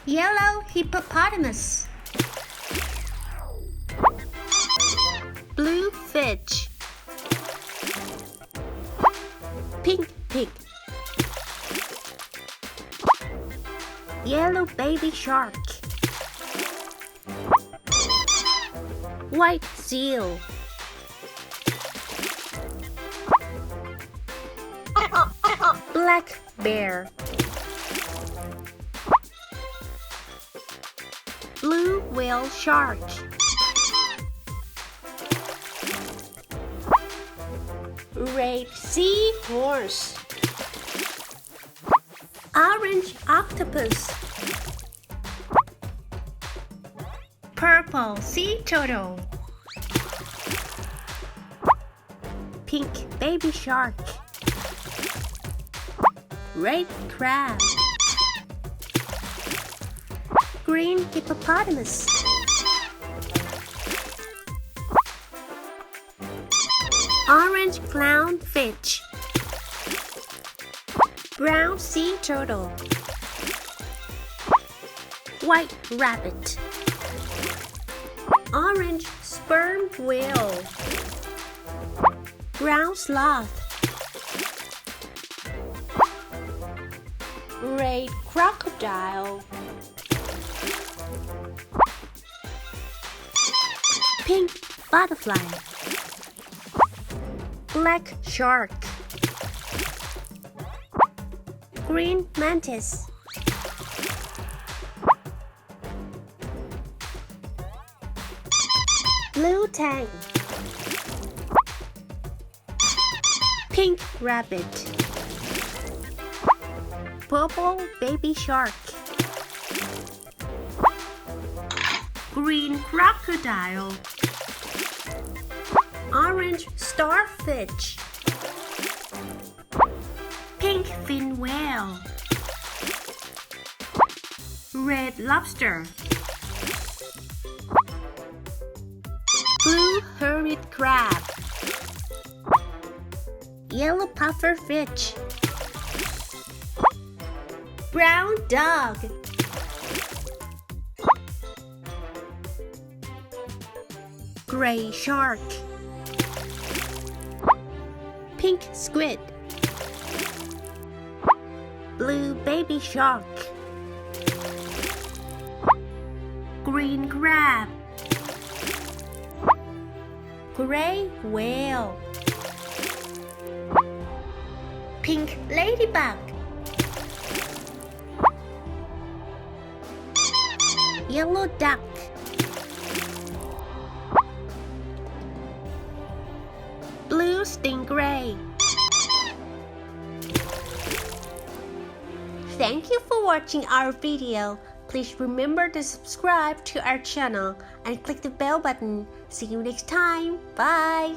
Yellow hippopotamus. Blue fish. Pink pig. Yellow baby shark. White seal. Black bear. Blue whale shark. Red sea horse. Orange octopus. Purple sea turtle. Pink baby shark. Red crab. Green hippopotamus. Orange clownfish. Brown sea turtle. White rabbit. Orange sperm whale. Brown sloth. Red crocodile. Pink butterfly. Black shark. Green mantis. Blue tang. Pink rabbit. Purple baby shark. Green crocodile. Orange starfish. Pink fin whale. Red lobster. Blue hermit crab. Yellow puffer fish. Brown dog. Gray shark. Pink squid. Blue baby shark. Green crab. Gray whale. Pink ladybug. Yellow duck. Blue stingray. Thank you for watching our video. Please remember to subscribe to our channel and click the bell button. See you next time. Bye!